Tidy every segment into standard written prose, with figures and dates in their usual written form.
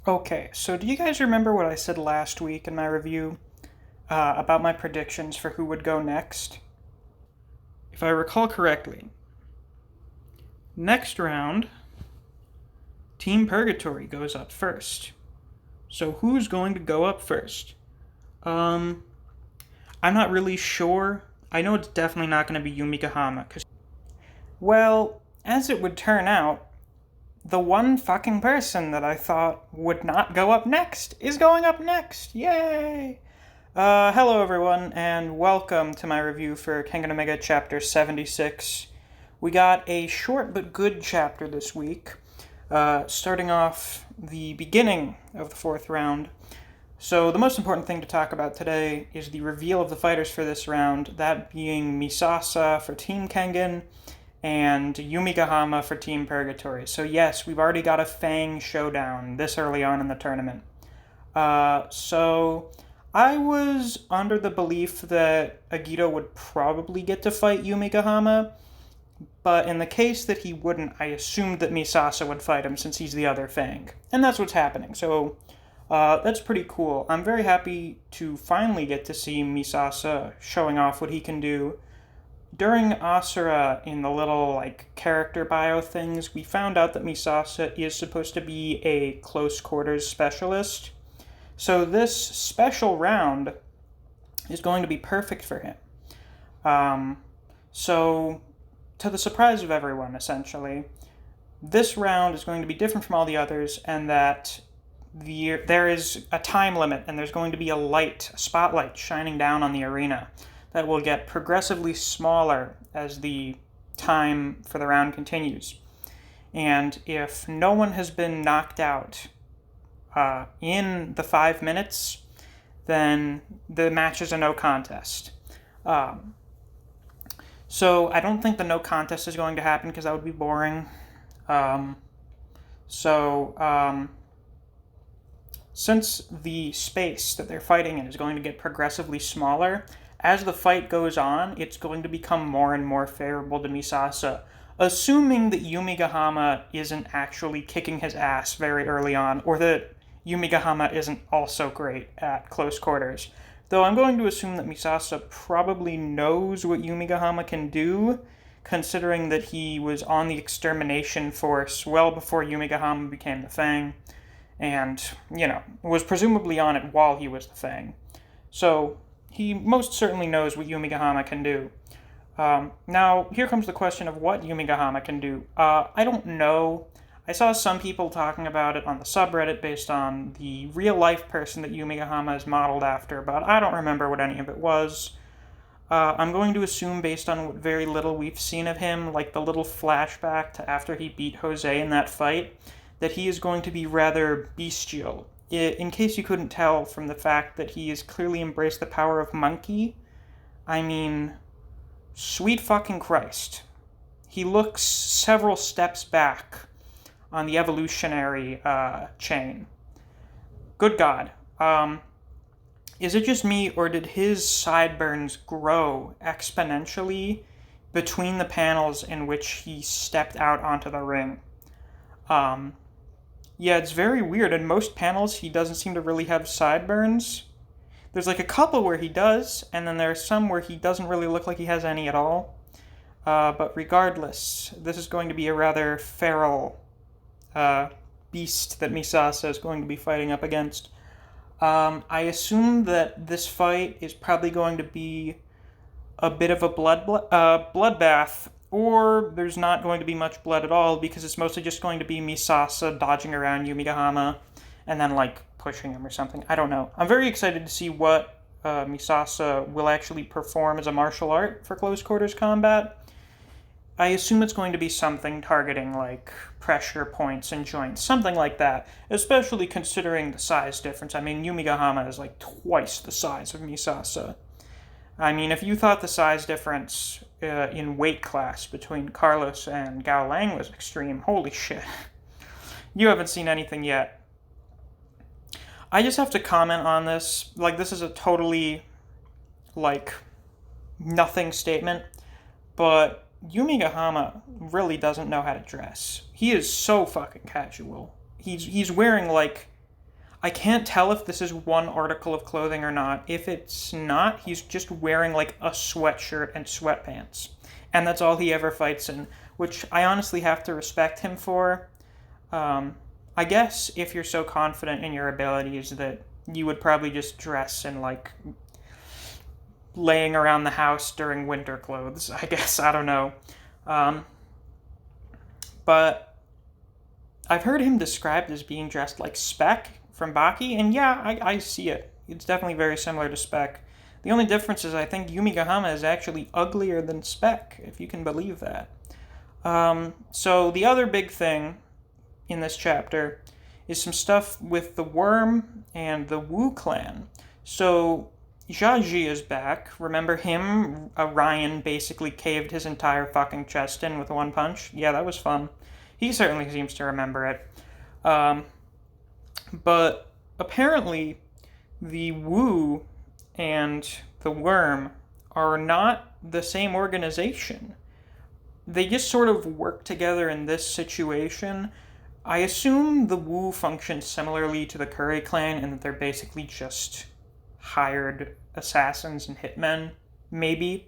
Okay, so do you guys remember what I said last week in my review about my predictions for who would go next? If I recall correctly, next round, Team Purgatory goes up first. So who's going to go up first? Um, I'm not really sure. I know it's definitely not going to be Yumi Gahama, because, well, as it would turn out, the one fucking person that I thought would not go up next is going up next. Yay! Hello everyone, and welcome to my review for Kengan Omega Chapter 76. We got a short but good chapter this week, starting off the beginning of the fourth round. So the most important thing to talk about today is the reveal of the fighters for this round, that being Misasa for Team Kengan and Yumi Gahama for Team Purgatory. So yes, we've already got a Fang showdown this early on in the tournament. So I was under the belief that Agito would probably get to fight Yumi Gahama, but in the case that he wouldn't, I assumed that Misasa would fight him since he's the other Fang. And that's what's happening. So that's pretty cool. I'm very happy to finally get to see Misasa showing off what he can do. During Asura, in the little character bio things, we found out that Misasa is supposed to be a close quarters specialist. So this special round is going to be perfect for him. So, to the surprise of everyone, essentially, this round is going to be different from all the others, and that there is a time limit, and there's going to be a spotlight shining down on the arena that will get progressively smaller as the time for the round continues. And if no one has been knocked out in the 5 minutes, then the match is a no contest. So I don't think the no contest is going to happen because that would be boring. Since the space that they're fighting in is going to get progressively smaller, as the fight goes on, it's going to become more and more favorable to Misasa, assuming that Yumi Gahama isn't actually kicking his ass very early on, or that Yumi Gahama isn't also great at close quarters. Though I'm going to assume that Misasa probably knows what Yumi Gahama can do, considering that he was on the extermination force well before Yumi Gahama became the Fang, and, was presumably on it while he was the Fang. So, he most certainly knows what Yumi Gahama can do. Now, here comes the question of what Yumi Gahama can do. I don't know. I saw some people talking about it on the subreddit based on the real-life person that Yumi Gahama is modeled after, but I don't remember what any of it was. I'm going to assume, based on what very little we've seen of him, like the little flashback to after he beat Jose in that fight, that he is going to be rather bestial. In case you couldn't tell from the fact that he has clearly embraced the power of Monke, I mean, sweet fucking Christ. He looks several steps back on the evolutionary chain. Good God. Is it just me, or did his sideburns grow exponentially between the panels in which he stepped out onto the ring? Yeah, it's very weird. In most panels, he doesn't seem to really have sideburns. There's a couple where he does, and then there are some where he doesn't really look like he has any at all. But regardless, this is going to be a rather feral beast that Misasa is going to be fighting up against. I assume that this fight is probably going to be a bit of a bloodbath, or there's not going to be much blood at all because it's mostly just going to be Misasa dodging around Yumi Gahama and then pushing him or something. I don't know. I'm very excited to see what Misasa will actually perform as a martial art for close quarters combat. I assume it's going to be something targeting pressure points and joints, something like that, especially considering the size difference. I mean, Yumi Gahama is twice the size of Misasa. I mean, if you thought the size difference in weight class between Carlos and Gao Lang was extreme, holy shit. You haven't seen anything yet. I just have to comment on this. This is a totally, nothing statement, but Yumi Gahama really doesn't know how to dress. He is so fucking casual. He's wearing, I can't tell if this is one article of clothing or not. If it's not, he's just wearing like a sweatshirt and sweatpants. And that's all he ever fights in, which I honestly have to respect him for. I guess if you're so confident in your abilities that you would probably just dress in like laying around the house during winter clothes, I guess. I don't know. But I've heard him described as being dressed like Spec from Baki, and yeah, I see it. It's definitely very similar to Spec. The only difference is I think Yumigahama is actually uglier than Spec, if you can believe that. So the other big thing in this chapter is some stuff with the Worm and the Wu clan. So Jiaji is back. Remember him? Ryan basically caved his entire fucking chest in with one punch. Yeah, that was fun. He certainly seems to remember it. But apparently, the Wu and the Worm are not the same organization. They just sort of work together in this situation. I assume the Wu functions similarly to the Curry clan and that they're basically just hired assassins and hitmen, maybe.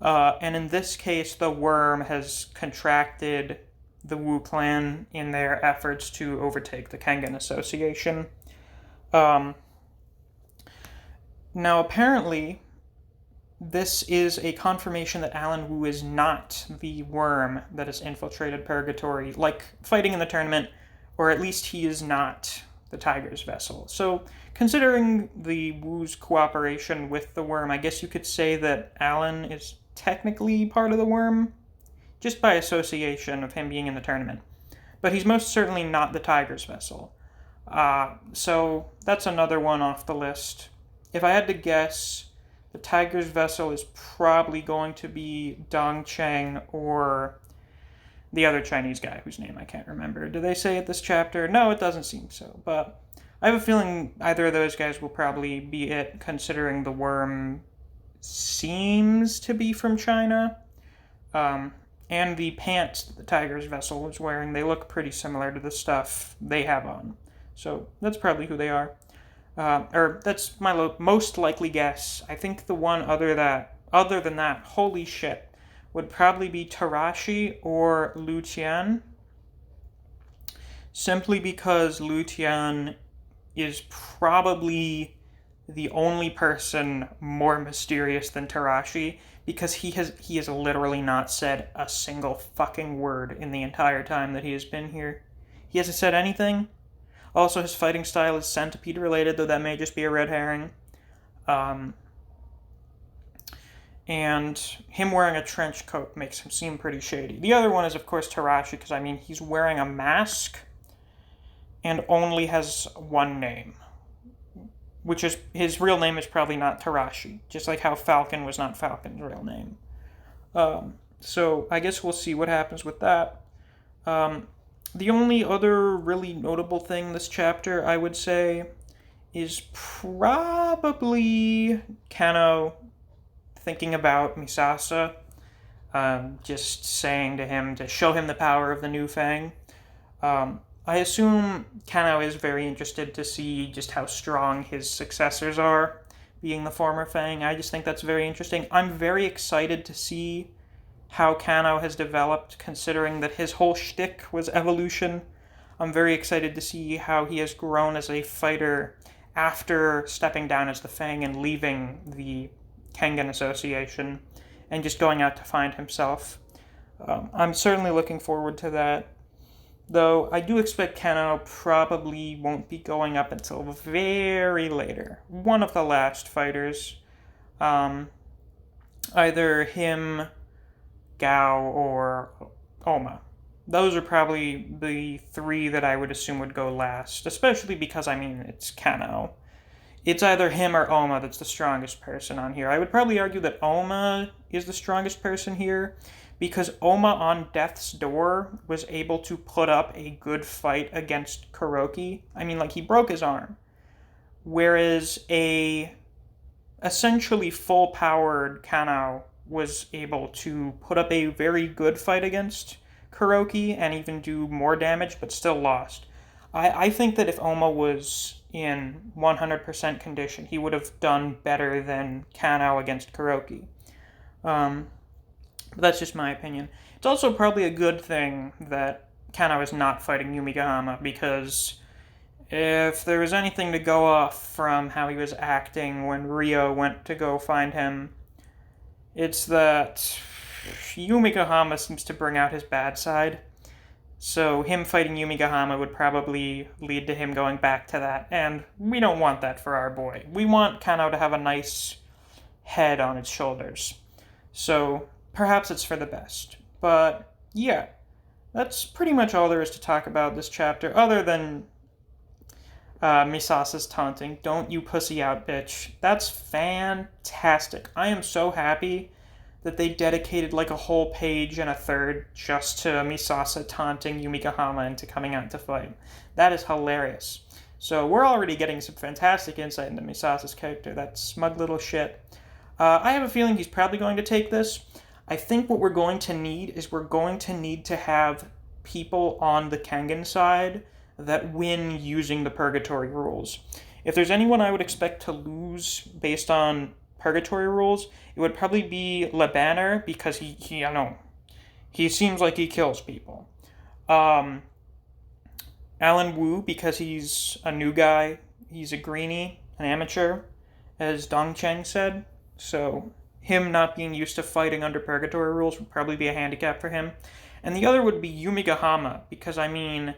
And in this case, the Worm has contracted the Wu clan in their efforts to overtake the Kengan Association. Now, apparently, this is a confirmation that Alan Wu is not the Worm that has infiltrated Purgatory, like fighting in the tournament, or at least he is not the Tiger's vessel. So, considering the Wu's cooperation with the Worm, I guess you could say that Alan is technically part of the Worm, just by association of him being in the tournament. But he's most certainly not the Tiger's vessel. So that's another one off the list. If I had to guess, the Tiger's vessel is probably going to be Dong Cheng or the other Chinese guy whose name I can't remember. Do they say it this chapter? No, it doesn't seem so. But I have a feeling either of those guys will probably be it, considering the Worm seems to be from China. And the pants that the Tiger's vessel is wearing, they look pretty similar to the stuff they have on. So that's probably who they are. Or that's my most likely guess. I think the one other than that, holy shit, would probably be Tarashi or Lu Tian. Simply because Lu Tian is probably the only person more mysterious than Tarashi, because he has literally not said a single fucking word in the entire time that he has been here. He hasn't said anything. Also, his fighting style is centipede related, though that may just be a red herring. And him wearing a trench coat makes him seem pretty shady. The other one is, of course, Tarashi, because, I mean, he's wearing a mask and only has one name. Which is, his real name is probably not Tarashi, just like how Falcon was not Falcon's real name. So I guess we'll see what happens with that. The only other really notable thing this chapter, I would say, is probably Kano thinking about Misasa, just saying to him to show him the power of the new Fang. I assume Kano is very interested to see just how strong his successors are, being the former Fang. I just think that's very interesting. I'm very excited to see how Kano has developed, considering that his whole shtick was evolution. I'm very excited to see how he has grown as a fighter after stepping down as the Fang and leaving the Kengan Association and just going out to find himself. I'm certainly looking forward to that. Though I do expect Kano probably won't be going up until very later. One of the last fighters. Either him, Gao, or Oma. Those are probably the three that I would assume would go last. Especially because, I mean, it's Kano. It's either him or Oma that's the strongest person on here. I would probably argue that Oma is the strongest person here, because Oma on Death's Door was able to put up a good fight against Kuroki. I mean, like, he broke his arm. Whereas a essentially full-powered Kano was able to put up a very good fight against Kuroki and even do more damage, but still lost. I think that if Oma was in 100% condition, he would have done better than Kano against Kuroki. Um, but that's just my opinion. It's also probably a good thing that Kano is not fighting Yumigahama, because if there was anything to go off from how he was acting when Ryo went to go find him, it's that Yumigahama seems to bring out his bad side. So him fighting Yumigahama would probably lead to him going back to that, and we don't want that for our boy. We want Kano to have a nice head on its shoulders. So perhaps it's for the best. But yeah, that's pretty much all there is to talk about this chapter, other than Misasa's taunting. Don't you pussy out, bitch. That's fantastic. I am so happy that they dedicated like a whole page and a third just to Misasa taunting Yumigahama into coming out to fight. That is hilarious. So we're already getting some fantastic insight into Misasa's character, that smug little shit. I have a feeling he's probably going to take this. I think what we're going to need is we're going to need to have people on the Kengan side that win using the Purgatory rules. If there's anyone I would expect to lose based on Purgatory rules, it would probably be Le Banner, because he I don't know, he seems like he kills people. Alan Wu, because he's a new guy, he's a greenie, an amateur, as Dong Cheng said, so him not being used to fighting under Purgatory rules would probably be a handicap for him. And the other would be Yumigahama, because I'm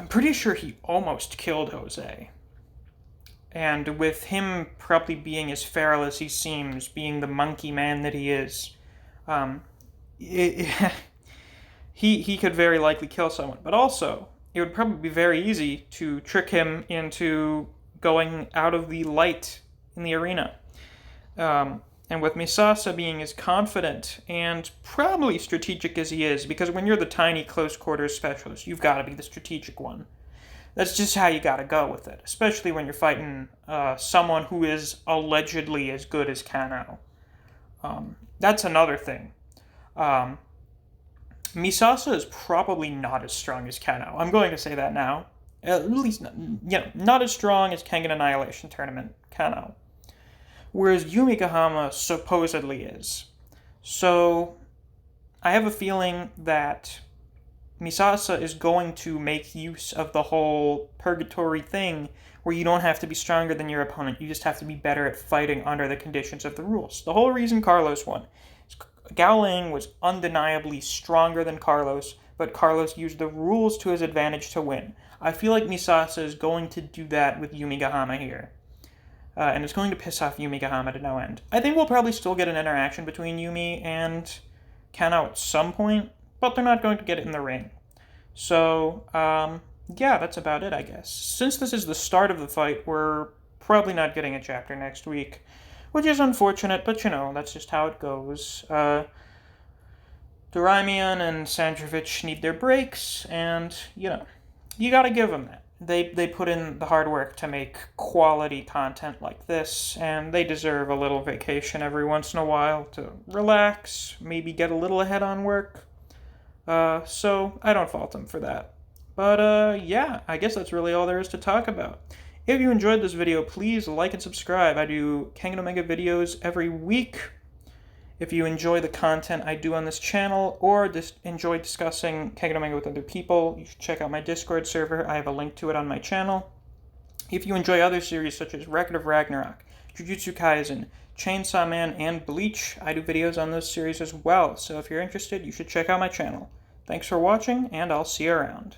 pretty sure he almost killed Jose. And with him probably being as feral as he seems, being the monkey man that he is, he could very likely kill someone. But also, it would probably be very easy to trick him into going out of the light in the arena. And with Misasa being as confident and probably strategic as he is, because when you're the tiny close quarters specialist, you've got to be the strategic one. That's just how you gotta go with it, especially when you're fighting someone who is allegedly as good as Kano. That's another thing. Misasa is probably not as strong as Kano. I'm going to say that now. At least, not as strong as Kengan Annihilation Tournament Kano. Whereas Yumigahama supposedly is. So, I have a feeling that Misasa is going to make use of the whole purgatory thing where you don't have to be stronger than your opponent, you just have to be better at fighting under the conditions of the rules. The whole reason Carlos won is Gao Ling was undeniably stronger than Carlos, but Carlos used the rules to his advantage to win. I feel like Misasa is going to do that with Yumigahama here. And it's going to piss off Yumigahama to no end. I think we'll probably still get an interaction between Yumi and Kano at some point, but they're not going to get it in the ring. So, yeah, that's about it, I guess. Since this is the start of the fight, we're probably not getting a chapter next week, which is unfortunate, but that's just how it goes. Doraemion and Sandrovich need their breaks, and, you gotta give them that. They put in the hard work to make quality content like this, and they deserve a little vacation every once in a while to relax, maybe get a little ahead on work. So I don't fault them for that. But, yeah, I guess that's really all there is to talk about. If you enjoyed this video, please like and subscribe. I do Kengan Omega videos every week. If you enjoy the content I do on this channel, or enjoy discussing Kengan Omega with other people, you should check out my Discord server. I have a link to it on my channel. If you enjoy other series such as Record of Ragnarok, Jujutsu Kaisen, Chainsaw Man, and Bleach, I do videos on those series as well, so if you're interested, you should check out my channel. Thanks for watching, and I'll see you around.